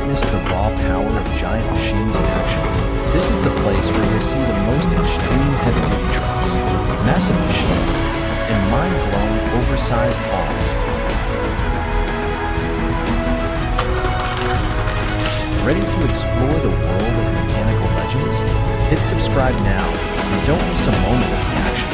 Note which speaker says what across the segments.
Speaker 1: witness the raw power of giant machines in action? This is the place where you'll see the most extreme heavy-duty trucks, massive machines, and mind-blowing oversized hauls. Ready to explore the world of mechanical legends? Hit subscribe now and don't miss a moment of the action.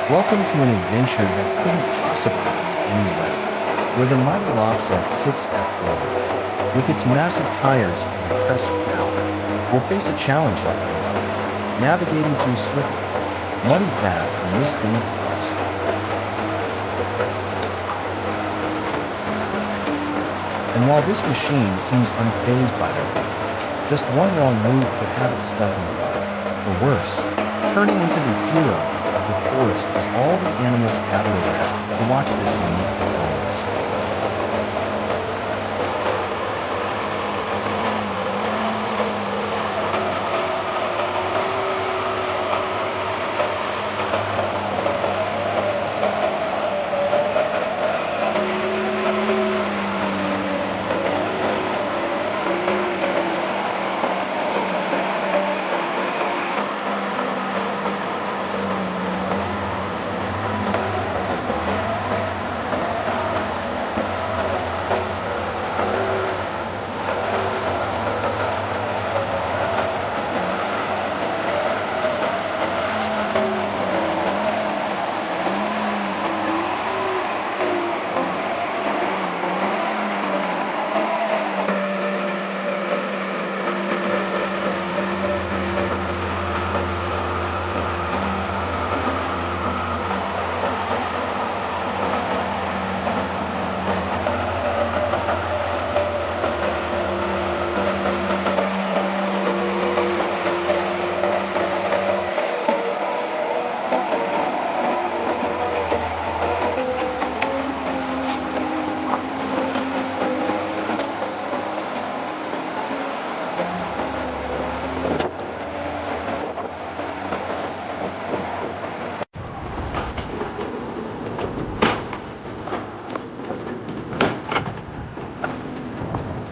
Speaker 1: Welcome to an adventure that couldn't possibly be any better, where the mighty Lockset 6F4, with its massive tires and impressive power, will face a challenge like no other, navigating through slippery, muddy paths in this themed forest. And while this machine seems unfazed by their weight, just one wrong move could have it stuck in the mud, or worse, turning into the hero of the forest as all the animals gather around to watch this unique performance.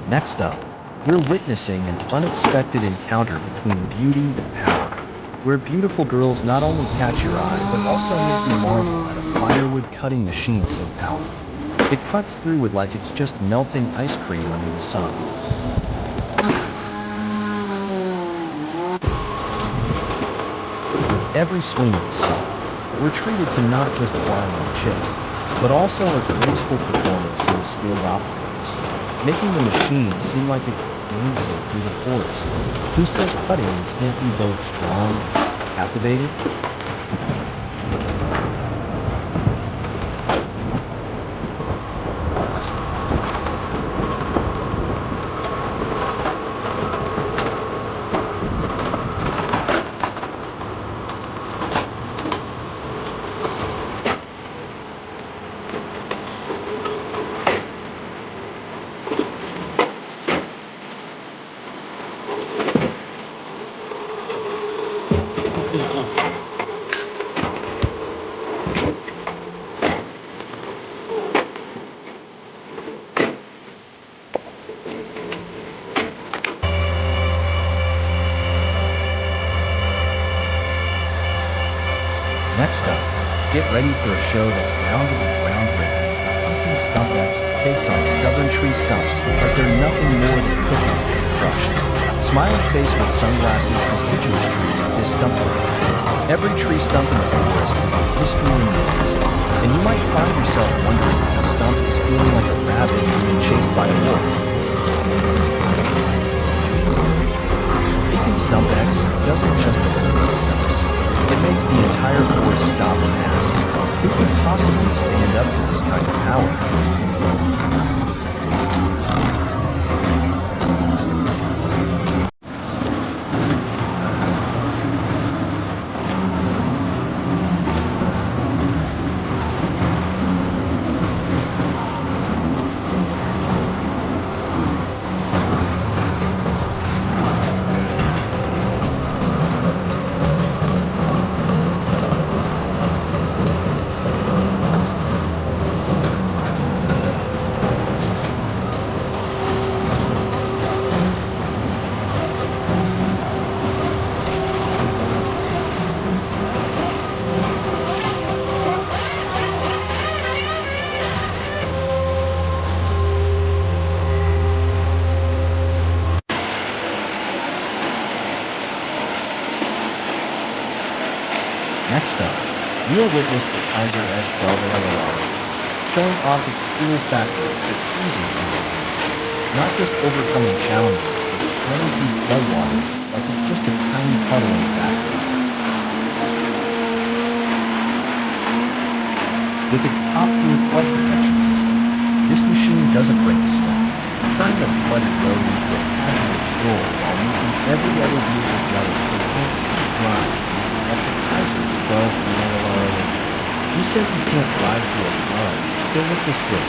Speaker 1: Next up, we're witnessing an unexpected encounter between beauty and power, where beautiful girls not only catch your eye, but also make you marvel at a firewood cutting machine so powerful. It cuts through it like it's just melting ice cream under the sun. With every swing of the saw, we're treated to not just flying chips, but also a graceful performance from the skilled operators, making the machine seem like it's dancing through the forest. Who says cutting can't be both strong and captivating? Next up, get ready for a show that's bound to be groundbreaking as the pumpkin Stump X takes on stubborn tree stumps like they're nothing more than cookies that are crushed. Smiling face with sunglasses, deciduous tree like this stump work. Every tree stump in the forest will be history in minutes, and you might find yourself wondering if the stump is feeling like a rabbit being chased by a wolf. Beacon Stump X doesn't just eliminate stumps. It makes the entire forest stop and ask, who could possibly stand up to this kind of power? Next up, you will witness the Kaiser S12 LOR, showing off its cool factory but easy engineering. Not just overcoming challenges, but running through floodwaters like it's just a tiny puddle in the backyard. With its top-tier flood protection system, this machine doesn't break a sweat, turning a flooded road into a patio floor while making every other vehicle jealous they can't keep grind, like the Kaiser's 12 BLLR08. Who says you can't drive through a flood and still look this good?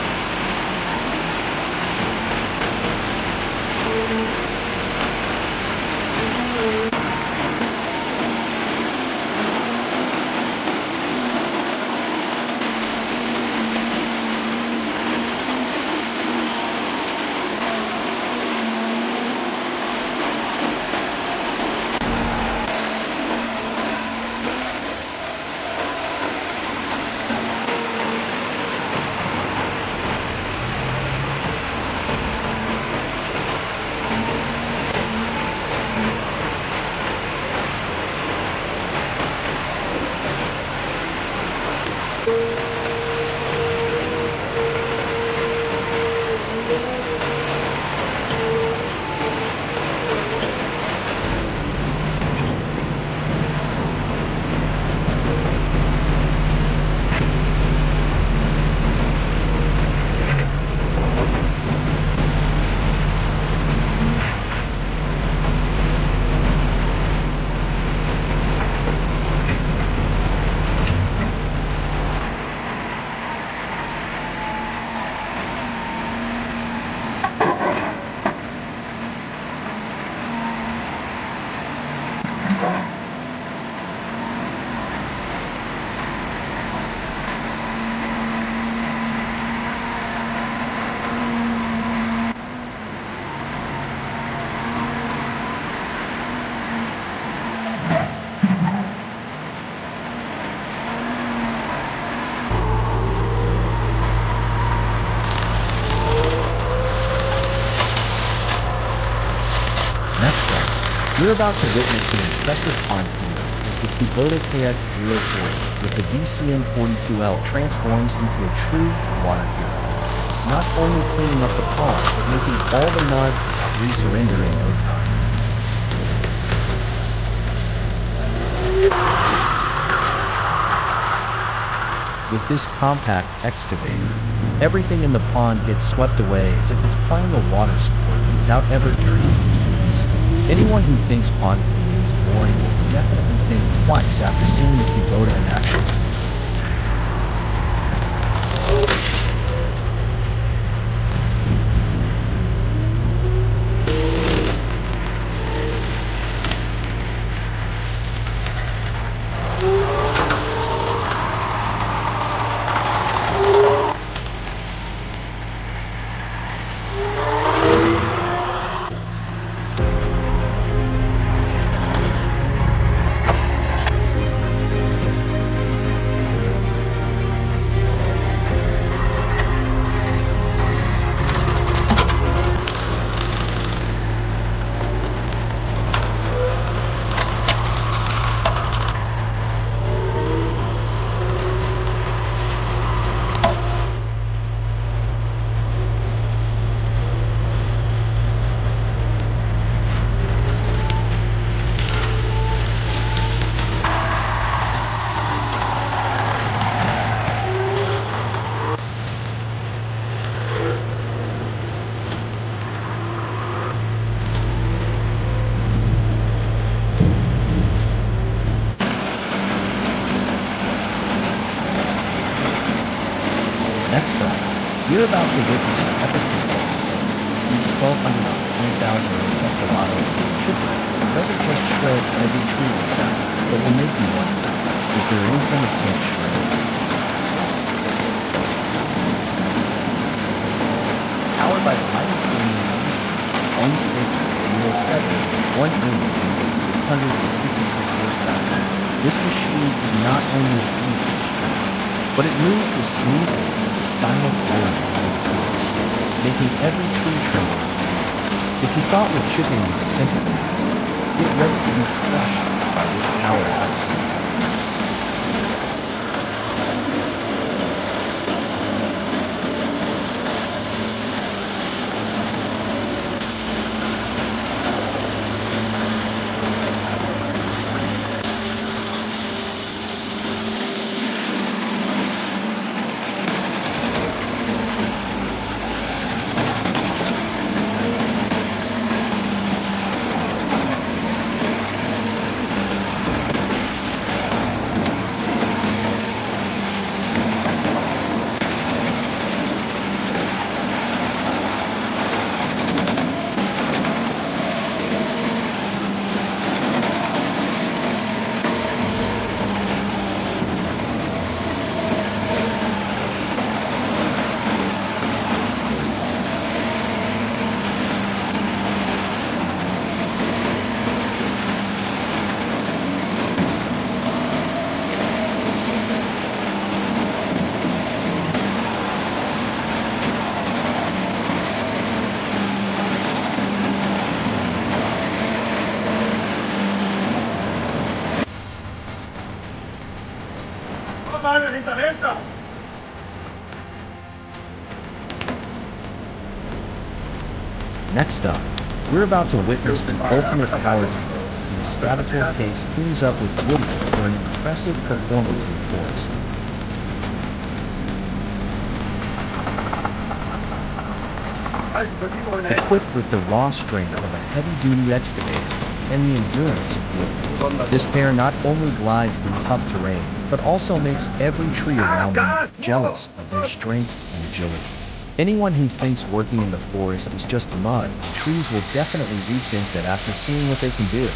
Speaker 1: Next up, you're about to witness an impressive pond cleanup as the Kubota KX-040 with the VCM42L transforms into a true water hero. Not only cleaning up the pond, but making all the mud and debris surrender in no time. With this compact excavator, everything in the pond gets swept away as if it's playing a water sport without ever dirtying its boots. Anyone who thinks pond cleaning is boring will definitely think twice after seeing the Kubota in action. Next up, you're about to witness an epic performance as the B1200 on 20,000 Lincoln Corrado with chip ready doesn't just shred every tree that's out, but will make you wonder, is there anything it can't shred? Powered by the mighty premium M607 with 1 engine and 656 horsepower, this machine is not only a beast of strength, but it moves with smoothness and silent rage when it chips, making every tree tremble with pain. If you thought wood chipping was a simple task, get ready to be crushed by this powerhouse. Next up, we're about to witness the ultimate power duo as the Excavator case teams up with Woody for an impressive performance in the forest. Equipped with the raw strength of a heavy-duty excavator and the endurance of Woody, this pair not only glides through tough terrain, but also makes every tree around them jealous of their strength and agility. Anyone who thinks working in the forest is just mud and trees will definitely rethink that after seeing what they can do.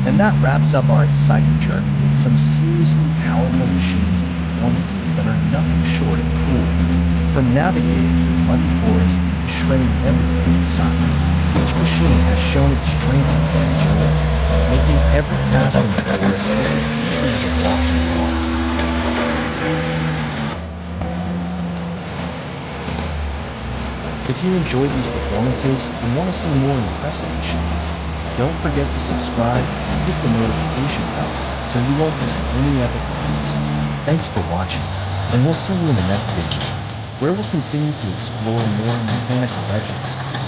Speaker 1: And that wraps up our exciting journey with some seriously powerful machines and performances that are nothing short of cool. From navigating through muddy forests to shredding everything in sight, each machine has shown its strength and agility, making every task in the forest look as easy as a walk in the park. If you enjoyed these performances and want to see more impressive machines, don't forget to subscribe and hit the notification bell so you won't miss any epic ones. Thanks for watching, and we'll see you in the next video, where we'll continue to explore more mechanical legends.